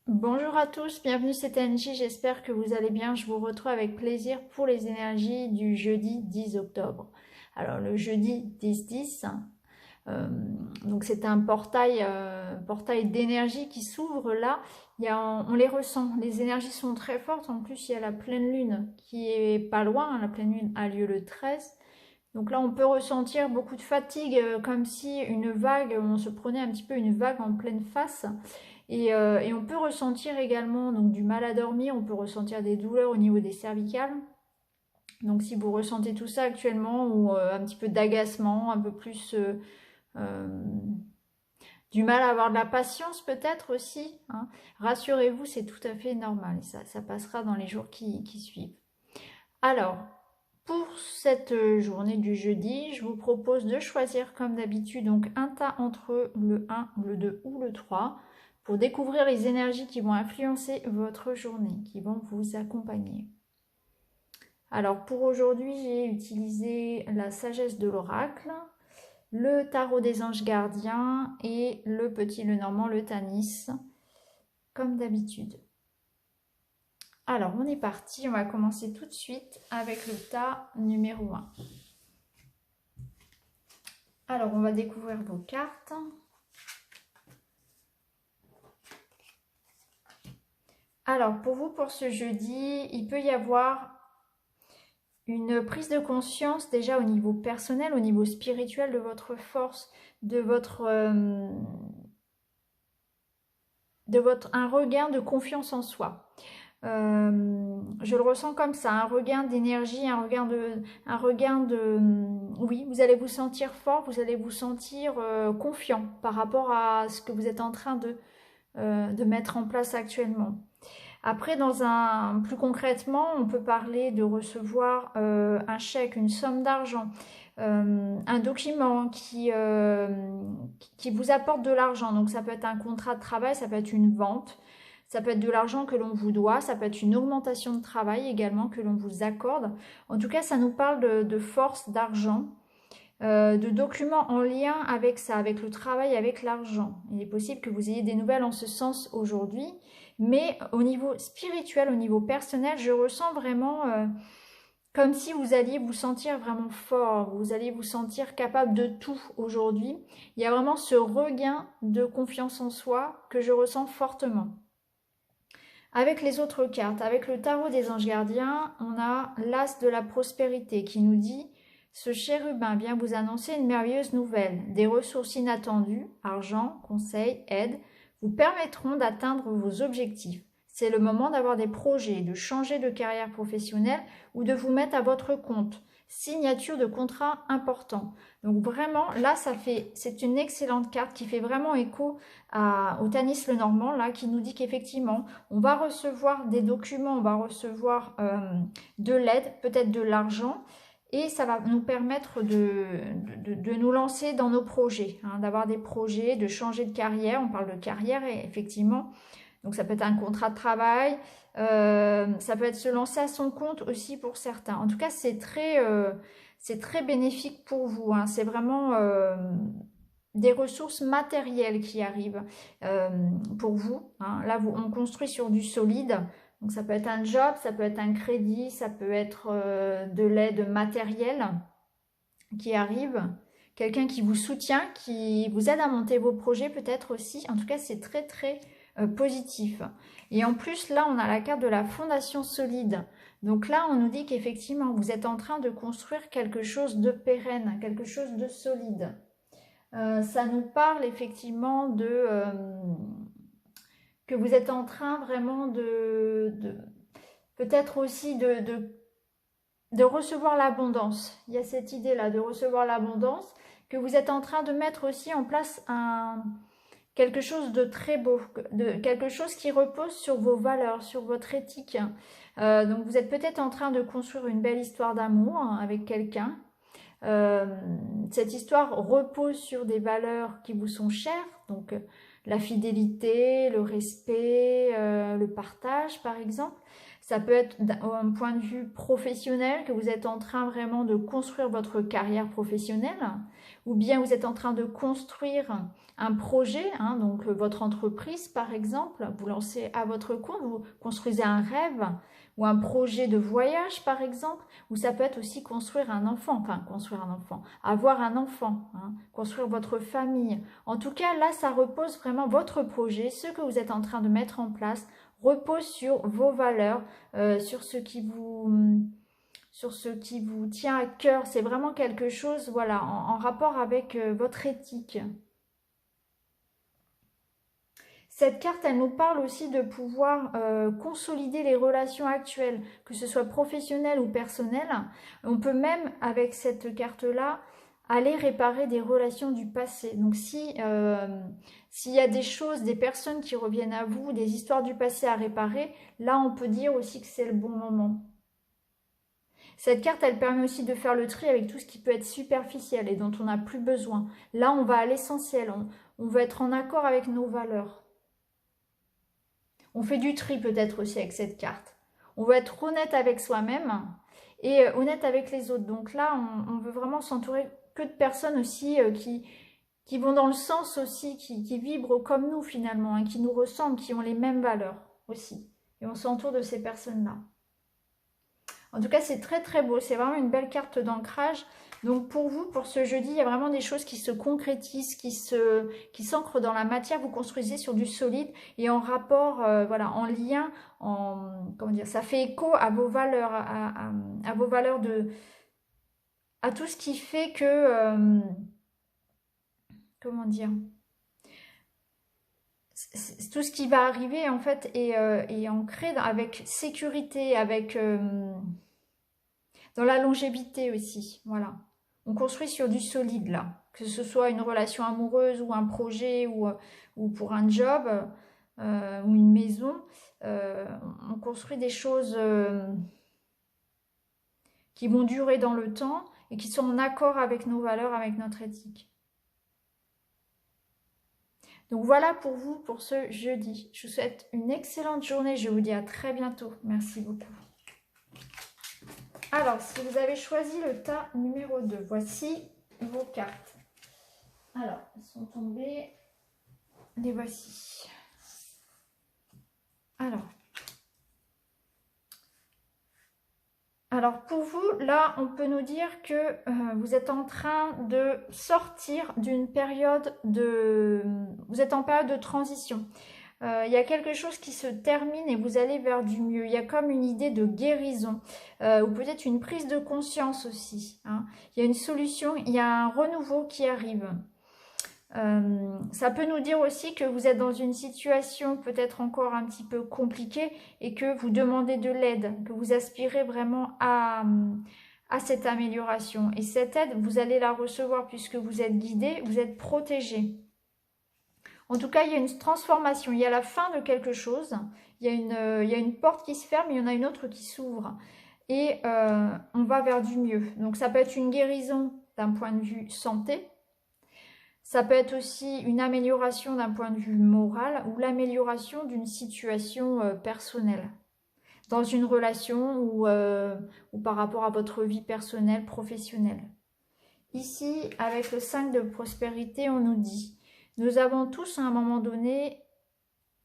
Bonjour à tous, bienvenue c'est Angie, j'espère que vous allez bien. Je vous retrouve avec plaisir pour les énergies du jeudi 10 octobre. Alors le jeudi 10-10, euh, donc c'est un portail d'énergie qui s'ouvre là. On les ressent, les énergies sont très fortes. En plus il y a la pleine lune qui est pas loin, la pleine lune a lieu le 13. Donc là on peut ressentir beaucoup de fatigue, comme si une vague, on se prenait un petit peu une vague en pleine face. Et on peut ressentir également donc, du mal à dormir, on peut ressentir des douleurs au niveau des cervicales. Donc si vous ressentez tout ça actuellement, ou un petit peu d'agacement, un peu plus euh, du mal à avoir de la patience peut-être aussi, hein, rassurez-vous, c'est tout à fait normal. Ça passera dans les jours qui suivent. Alors, pour cette journée du jeudi, je vous propose de choisir comme d'habitude donc un tas entre le 1, le 2 ou le 3 pour découvrir les énergies qui vont influencer votre journée, qui vont vous accompagner. Alors pour aujourd'hui, j'ai utilisé la sagesse de l'oracle, le tarot des anges gardiens et le petit Lenormand, le Tanis, comme d'habitude. Alors on est parti, on va commencer tout de suite avec le tas numéro 1. Alors, on va découvrir vos cartes. Alors, pour vous, pour ce jeudi, il peut y avoir une prise de conscience déjà au niveau personnel, au niveau spirituel de votre force, un regain de confiance en soi. Je le ressens comme ça, un regain d'énergie, oui, vous allez vous sentir fort, vous allez vous sentir confiant par rapport à ce que vous êtes en train de mettre en place actuellement. Après, plus concrètement, on peut parler de recevoir un chèque, une somme d'argent, un document qui vous apporte de l'argent. Donc ça peut être un contrat de travail, ça peut être une vente, ça peut être de l'argent que l'on vous doit, ça peut être une augmentation de travail également que l'on vous accorde. En tout cas, ça nous parle de force, d'argent. De documents en lien avec ça, avec le travail, avec l'argent. Il est possible que vous ayez des nouvelles en ce sens aujourd'hui, mais au niveau spirituel, au niveau personnel, je ressens vraiment comme si vous alliez vous sentir vraiment fort, vous alliez vous sentir capable de tout aujourd'hui. Il y a vraiment ce regain de confiance en soi que je ressens fortement. Avec les autres cartes, avec le tarot des anges gardiens, on a l'as de la prospérité qui nous dit: ce chérubin vient vous annoncer une merveilleuse nouvelle. Des ressources inattendues, argent, conseils, aide, vous permettront d'atteindre vos objectifs. C'est le moment d'avoir des projets, de changer de carrière professionnelle ou de vous mettre à votre compte. Signature de contrat important. Donc vraiment, là, c'est une excellente carte qui fait vraiment écho au Tanis Lenormand, là, qui nous dit qu'effectivement, on va recevoir des documents, on va recevoir de l'aide, peut-être de l'argent, et ça va nous permettre de nous lancer dans nos projets, hein, d'avoir des projets, de changer de carrière. On parle de carrière, et effectivement, donc ça peut être un contrat de travail, ça peut être se lancer à son compte aussi pour certains. En tout cas, c'est très bénéfique pour vous, hein. C'est vraiment des ressources matérielles qui arrivent pour vous, hein. Là, on construit sur du solide. Donc ça peut être un job, ça peut être un crédit, ça peut être de l'aide matérielle qui arrive. Quelqu'un qui vous soutient, qui vous aide à monter vos projets peut-être aussi. En tout cas, c'est très très positif. Et en plus, là, on a la carte de la fondation solide. Donc là, on nous dit qu'effectivement, vous êtes en train de construire quelque chose de pérenne, quelque chose de solide. Ça nous parle effectivement que vous êtes en train vraiment peut-être aussi de recevoir l'abondance. Il y a cette idée-là de recevoir l'abondance, que vous êtes en train de mettre aussi en place quelque chose de très beau, quelque chose qui repose sur vos valeurs, sur votre éthique. Donc vous êtes peut-être en train de construire une belle histoire d'amour avec quelqu'un. Cette histoire repose sur des valeurs qui vous sont chères, donc la fidélité, le respect, le partage par exemple. Ça peut être d'un point de vue professionnel, que vous êtes en train vraiment de construire votre carrière professionnelle, ou bien vous êtes en train de construire un projet, hein, donc votre entreprise par exemple, vous lancez à votre compte, vous construisez un rêve ou un projet de voyage par exemple, ou ça peut être aussi construire un enfant, avoir un enfant, hein, construire votre famille. En tout cas, là, ça repose vraiment, votre projet, ce que vous êtes en train de mettre en place, repose sur vos valeurs, sur ce qui vous tient à cœur. C'est vraiment quelque chose, voilà, en rapport avec votre éthique. Cette carte, elle nous parle aussi de pouvoir consolider les relations actuelles, que ce soit professionnelles ou personnelles. On peut même, avec cette carte-là, aller réparer des relations du passé. Donc s'il y a des choses, des personnes qui reviennent à vous, des histoires du passé à réparer, là on peut dire aussi que c'est le bon moment. Cette carte, elle permet aussi de faire le tri avec tout ce qui peut être superficiel et dont on n'a plus besoin. Là, on va à l'essentiel, on veut être en accord avec nos valeurs. On fait du tri peut-être aussi avec cette carte. On veut être honnête avec soi-même et honnête avec les autres. Donc là, on veut vraiment s'entourer que de personnes aussi qui vont dans le sens aussi, qui vibrent comme nous finalement, hein, qui nous ressemblent, qui ont les mêmes valeurs aussi. Et on s'entoure de ces personnes-là. En tout cas, c'est très très beau. C'est vraiment une belle carte d'ancrage. Donc pour vous, pour ce jeudi, il y a vraiment des choses qui se concrétisent, qui s'ancrent dans la matière. Vous construisez sur du solide et en rapport, voilà, en lien, comment dire, ça fait écho à vos valeurs, à vos valeurs à tout ce qui fait que, comment dire, tout ce qui va arriver en fait est ancré avec sécurité, avec dans la longévité aussi, voilà. On construit sur du solide là, que ce soit une relation amoureuse ou un projet ou pour un job ou une maison. On construit des choses qui vont durer dans le temps et qui sont en accord avec nos valeurs, avec notre éthique. Donc voilà pour vous pour ce jeudi. Je vous souhaite une excellente journée. Je vous dis à très bientôt. Merci beaucoup. Alors, si vous avez choisi le tas numéro 2, voici vos cartes. Alors, elles sont tombées. Les voici. Alors pour vous, là, on peut nous dire que vous êtes en train de sortir d'une période de... Vous êtes en période de transition. Il y a quelque chose qui se termine et vous allez vers du mieux. Il y a comme une idée de guérison ou peut-être une prise de conscience aussi, hein. Il y a une solution, il y a un renouveau qui arrive. Ça peut nous dire aussi que vous êtes dans une situation peut-être encore un petit peu compliquée et que vous demandez de l'aide, que vous aspirez vraiment à cette amélioration. Et cette aide, vous allez la recevoir puisque vous êtes guidé, vous êtes protégé. En tout cas, il y a une transformation, il y a la fin de quelque chose, il y a une porte qui se ferme, il y en a une autre qui s'ouvre. Et on va vers du mieux. Donc ça peut être une guérison d'un point de vue santé, ça peut être aussi une amélioration d'un point de vue moral ou l'amélioration d'une situation personnelle, dans une relation ou par rapport à votre vie personnelle, professionnelle. Ici, avec le 5 de prospérité, on nous dit « Nous avons tous à un moment donné,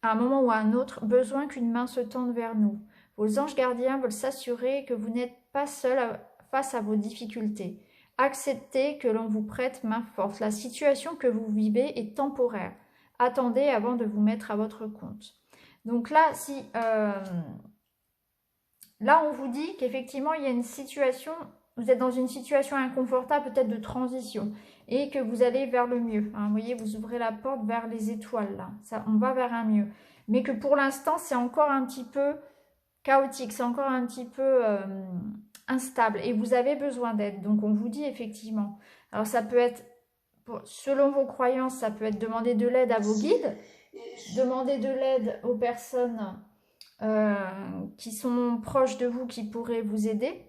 à un moment ou à un autre, besoin qu'une main se tende vers nous. Vos anges gardiens veulent s'assurer que vous n'êtes pas seul face à vos difficultés. Acceptez que l'on vous prête main forte. La situation que vous vivez est temporaire. Attendez avant de vous mettre à votre compte. » Donc là, là, on vous dit qu'effectivement, il y a une situation, vous êtes dans une situation inconfortable, peut-être de transition, et que vous allez vers le mieux, hein. Vous voyez, vous ouvrez la porte vers les étoiles, là. Ça, on va vers un mieux. Mais que pour l'instant, c'est encore un petit peu chaotique, c'est encore un petit peu instable, et vous avez besoin d'aide. Donc, on vous dit effectivement. Alors, ça peut être, selon vos croyances, ça peut être demander de l'aide à vos guides, demander de l'aide aux personnes qui sont proches de vous, qui pourraient vous aider.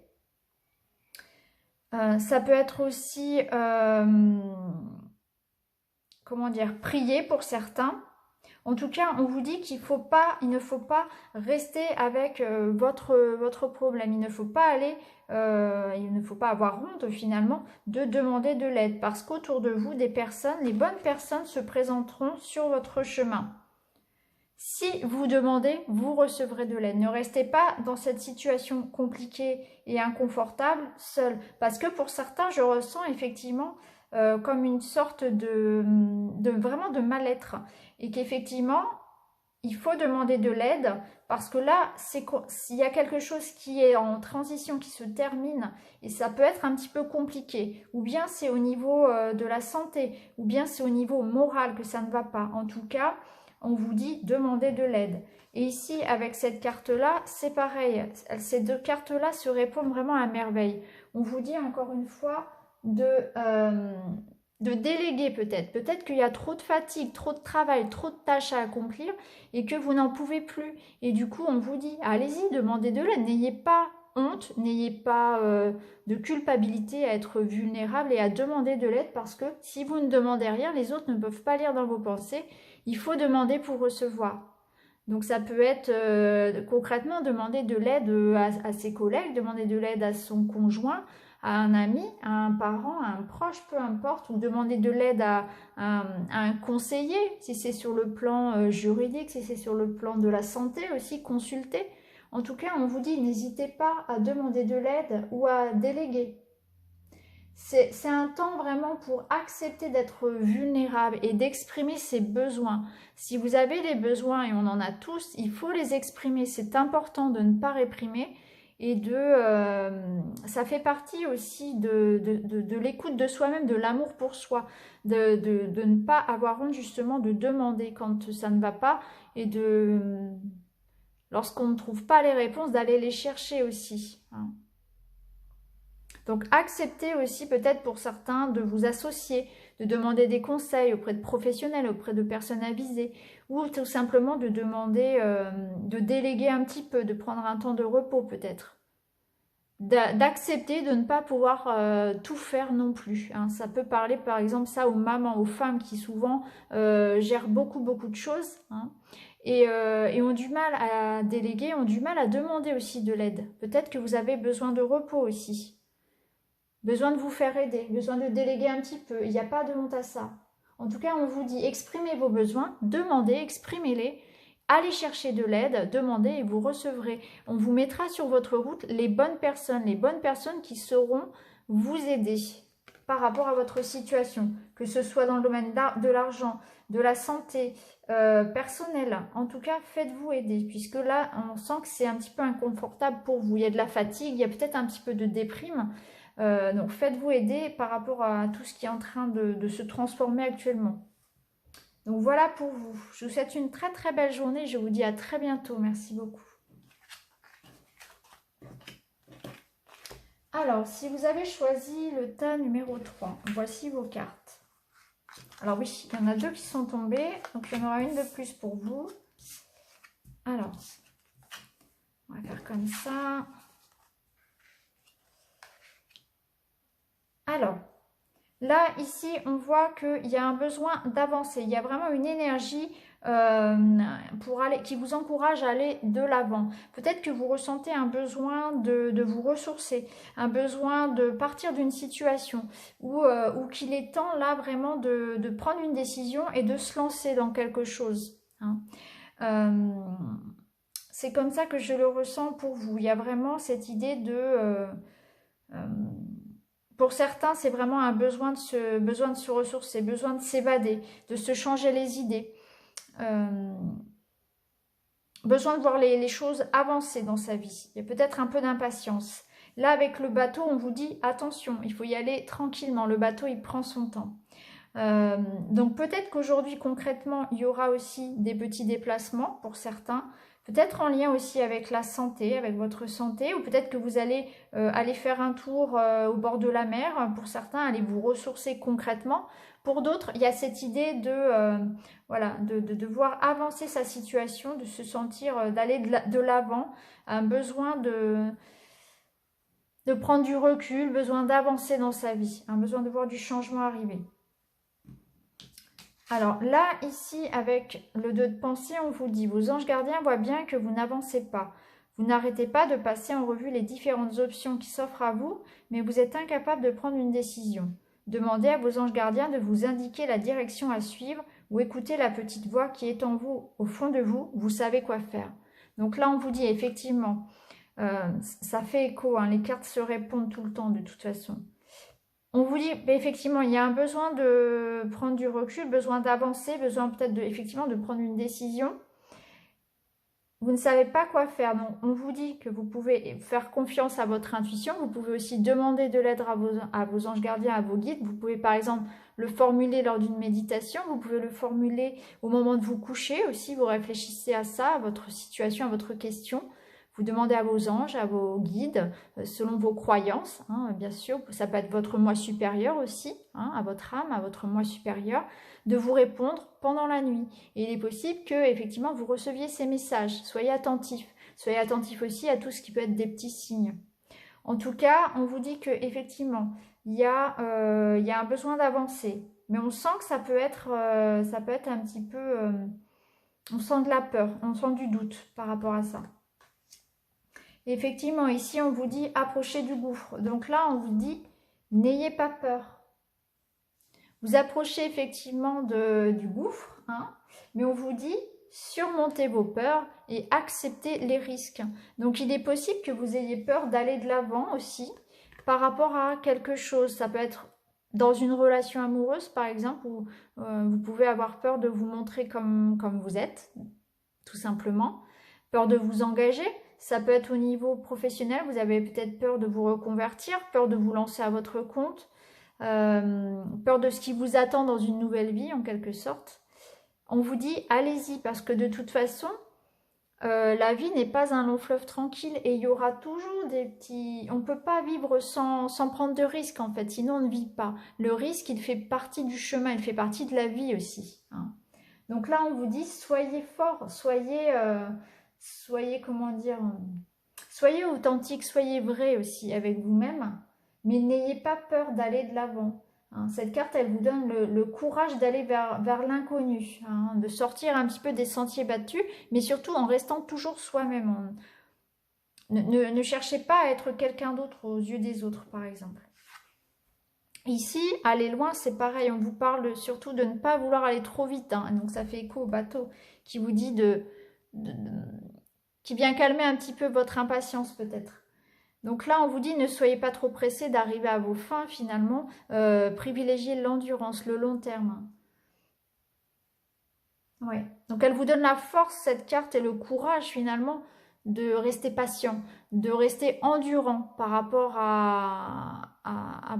Ça peut être aussi, comment dire, prier pour certains, En tout cas, on vous dit qu'il ne faut pas rester avec votre problème. Il ne faut pas il ne faut pas avoir honte finalement de demander de l'aide parce qu'autour de vous, des personnes, les bonnes personnes se présenteront sur votre chemin. Si vous demandez, vous recevrez de l'aide. Ne restez pas dans cette situation compliquée et inconfortable seul. Parce que pour certains, je ressens effectivement comme une sorte vraiment de mal-être. Et qu'effectivement, il faut demander de l'aide parce que là, s'il y a quelque chose qui est en transition, qui se termine, et ça peut être un petit peu compliqué, ou bien c'est au niveau de la santé, ou bien c'est au niveau moral que ça ne va pas. En tout cas, on vous dit demandez de l'aide. Et ici, avec cette carte-là, c'est pareil. Ces deux cartes-là se répondent vraiment à merveille. On vous dit encore une fois de déléguer peut-être. Peut-être qu'il y a trop de fatigue, trop de travail, trop de tâches à accomplir et que vous n'en pouvez plus. Et du coup, on vous dit, allez-y, demandez de l'aide. N'ayez pas honte, n'ayez pas de culpabilité à être vulnérable et à demander de l'aide parce que si vous ne demandez rien, les autres ne peuvent pas lire dans vos pensées. Il faut demander pour recevoir. Donc ça peut être concrètement demander de l'aide à ses collègues, demander de l'aide à son conjoint, à un ami, à un parent, à un proche, peu importe, ou demander de l'aide à un conseiller, si c'est sur le plan juridique, si c'est sur le plan de la santé aussi, consulter. En tout cas, on vous dit, n'hésitez pas à demander de l'aide ou à déléguer. C'est un temps vraiment pour accepter d'être vulnérable et d'exprimer ses besoins. Si vous avez des besoins, et on en a tous, il faut les exprimer. C'est important de ne pas réprimer et ça fait partie aussi de l'écoute de soi-même, de l'amour pour soi, de ne pas avoir honte justement de demander quand ça ne va pas et lorsqu'on ne trouve pas les réponses, d'aller les chercher aussi. Donc acceptez aussi peut-être pour certains de vous associer, de demander des conseils auprès de professionnels, auprès de personnes avisées, ou tout simplement de demander, de déléguer un petit peu, de prendre un temps de repos peut-être. D'accepter de ne pas pouvoir tout faire non plus. Ça peut parler par exemple ça aux mamans, aux femmes qui souvent gèrent beaucoup de choses et ont du mal à déléguer, ont du mal à demander aussi de l'aide. Peut-être que vous avez besoin de repos aussi. Besoin de vous faire aider, besoin de déléguer un petit peu. Il n'y a pas de honte à ça. En tout cas, on vous dit exprimez vos besoins, demandez, exprimez-les, allez chercher de l'aide, demandez et vous recevrez. On vous mettra sur votre route les bonnes personnes qui sauront vous aider par rapport à votre situation, que ce soit dans le domaine de l'argent, de la santé, personnelle. En tout cas, faites-vous aider, puisque là, on sent que c'est un petit peu inconfortable pour vous. Il y a de la fatigue, il y a peut-être un petit peu de déprime. Donc faites-vous aider par rapport à tout ce qui est en train de se transformer actuellement. Donc voilà pour vous. Je vous souhaite une très très belle journée. Je vous dis à très bientôt. Merci beaucoup. Alors, si vous avez choisi le tas numéro 3, voici vos cartes. Alors oui, il y en a 2 qui sont tombées. Donc il y en aura une de plus pour vous. Alors, on va faire comme ça. Alors, là, ici, on voit qu'il y a un besoin d'avancer. Il y a vraiment une énergie qui vous encourage à aller de l'avant. Peut-être que vous ressentez un besoin de vous ressourcer, un besoin de partir d'une situation ou qu'il est temps là vraiment de prendre une décision et de se lancer dans quelque chose. C'est comme ça que je le ressens pour vous. Il y a vraiment cette idée pour certains, c'est vraiment un besoin de se ressourcer, besoin de s'évader, de se changer les idées. Besoin de voir les choses avancer dans sa vie. Il y a peut-être un peu d'impatience. Là, avec le bateau, on vous dit attention, il faut y aller tranquillement. Le bateau, il prend son temps. Donc peut-être qu'aujourd'hui, concrètement, il y aura aussi des petits déplacements pour certains. Peut-être en lien aussi avec la santé, avec votre santé, ou peut-être que vous allez aller faire un tour au bord de la mer. Pour certains, aller vous ressourcer concrètement. Pour d'autres, il y a cette idée de devoir avancer sa situation, de se sentir, d'aller de l'avant, un besoin de prendre du recul, besoin d'avancer dans sa vie, un besoin de voir du changement arriver. Alors là, ici, avec le 2 de pensée, on vous dit, vos anges gardiens voient bien que vous n'avancez pas. Vous n'arrêtez pas de passer en revue les différentes options qui s'offrent à vous, mais vous êtes incapable de prendre une décision. Demandez à vos anges gardiens de vous indiquer la direction à suivre ou écoutez la petite voix qui est en vous, au fond de vous, vous savez quoi faire. Donc là, on vous dit effectivement, ça fait écho, hein, les cartes se répondent tout le temps de toute façon. On vous dit, effectivement, il y a un besoin de prendre du recul, besoin d'avancer, besoin peut-être effectivement de prendre une décision. Vous ne savez pas quoi faire, donc on vous dit que vous pouvez faire confiance à votre intuition. Vous pouvez aussi demander de l'aide à vos anges gardiens, à vos guides. Vous pouvez par exemple le formuler lors d'une méditation. Vous pouvez le formuler au moment de vous coucher aussi. Vous réfléchissez à ça, à votre situation, à votre question. Vous demandez à vos anges, à vos guides, selon vos croyances, hein, bien sûr. Ça peut être votre moi supérieur aussi, hein, à votre âme, à votre moi supérieur, de vous répondre pendant la nuit. Et il est possible que, effectivement, vous receviez ces messages. Soyez attentifs. Soyez attentifs aussi à tout ce qui peut être des petits signes. En tout cas, on vous dit que effectivement, il y a un besoin d'avancer. Mais on sent que ça peut être un petit peu... on sent de la peur, on sent du doute par rapport à ça. Effectivement, ici, on vous dit approchez du gouffre. Donc là, on vous dit n'ayez pas peur. Vous approchez effectivement du gouffre, hein, mais on vous dit surmontez vos peurs et acceptez les risques. Donc, il est possible que vous ayez peur d'aller de l'avant aussi par rapport à quelque chose. Ça peut être dans une relation amoureuse, par exemple, où vous pouvez avoir peur de vous montrer comme vous êtes, tout simplement. Peur de vous engager. Ça peut être au niveau professionnel, vous avez peut-être peur de vous reconvertir, peur de vous lancer à votre compte, peur de ce qui vous attend dans une nouvelle vie en quelque sorte. On vous dit allez-y parce que de toute façon, la vie n'est pas un long fleuve tranquille et il y aura toujours des petits... On ne peut pas vivre sans prendre de risques en fait, sinon on ne vit pas. Le risque, il fait partie du chemin, il fait partie de la vie aussi. Hein. Donc là, on vous dit soyez forts, soyez, comment dire, soyez authentique, soyez vrai aussi avec vous-même, mais n'ayez pas peur d'aller de l'avant. Hein. Cette carte, elle vous donne le courage d'aller vers l'inconnu, hein, de sortir un petit peu des sentiers battus, mais surtout en restant toujours soi-même. Ne cherchez pas à être quelqu'un d'autre aux yeux des autres, par exemple. Ici, aller loin, c'est pareil, on vous parle surtout de ne pas vouloir aller trop vite, hein. Donc ça fait écho au bateau qui vous dit qui vient calmer un petit peu votre impatience peut-être. Donc là, on vous dit ne soyez pas trop pressé d'arriver à vos fins finalement, privilégiez l'endurance, le long terme. Ouais. Donc elle vous donne la force, cette carte, et le courage finalement de rester patient, de rester endurant par rapport à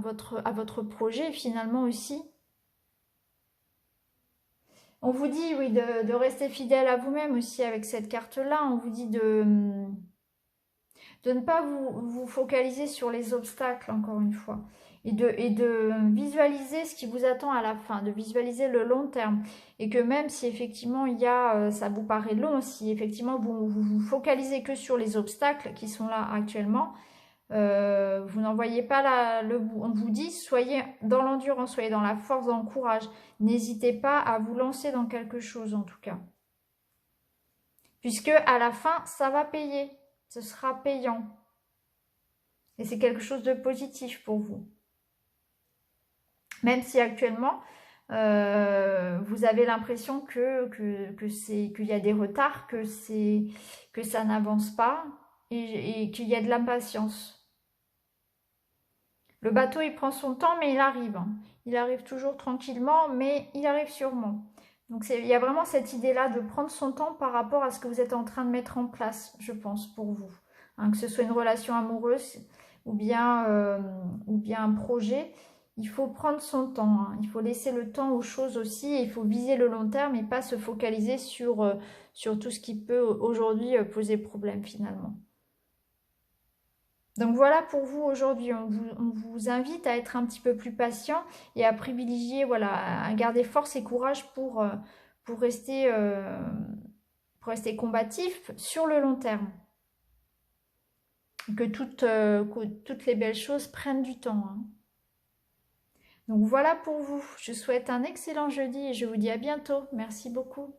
votre projet finalement aussi. On vous dit, oui, de rester fidèle à vous-même aussi avec cette carte-là. On vous dit de ne pas vous focaliser sur les obstacles, encore une fois. Et de visualiser ce qui vous attend à la fin, de visualiser le long terme. Et que même si effectivement il y a, ça vous paraît long, si effectivement vous focalisez que sur les obstacles qui sont là actuellement, vous n'en voyez pas le bout. On vous dit, soyez dans l'endurance, soyez dans la force, dans le courage. N'hésitez pas à vous lancer dans quelque chose en tout cas. Puisque à la fin, ça va payer. Ce sera payant. Et c'est quelque chose de positif pour vous. Même si actuellement, vous avez l'impression qu'il y a des retards, que ça n'avance pas et qu'il y a de l'impatience. Le bateau, il prend son temps, mais il arrive. Hein. Il arrive toujours tranquillement, mais il arrive sûrement. Donc, il y a vraiment cette idée-là de prendre son temps par rapport à ce que vous êtes en train de mettre en place, je pense, pour vous. Hein, que ce soit une relation amoureuse ou bien un projet, il faut prendre son temps. Hein. Il faut laisser le temps aux choses aussi. Et il faut viser le long terme et pas se focaliser sur tout ce qui peut aujourd'hui poser problème finalement. Donc voilà pour vous aujourd'hui, on vous invite à être un petit peu plus patient et à privilégier, voilà, à garder force et courage pour rester combatif sur le long terme. Que toutes les belles choses prennent du temps. Hein. Donc voilà pour vous. Je vous souhaite un excellent jeudi et je vous dis à bientôt. Merci beaucoup.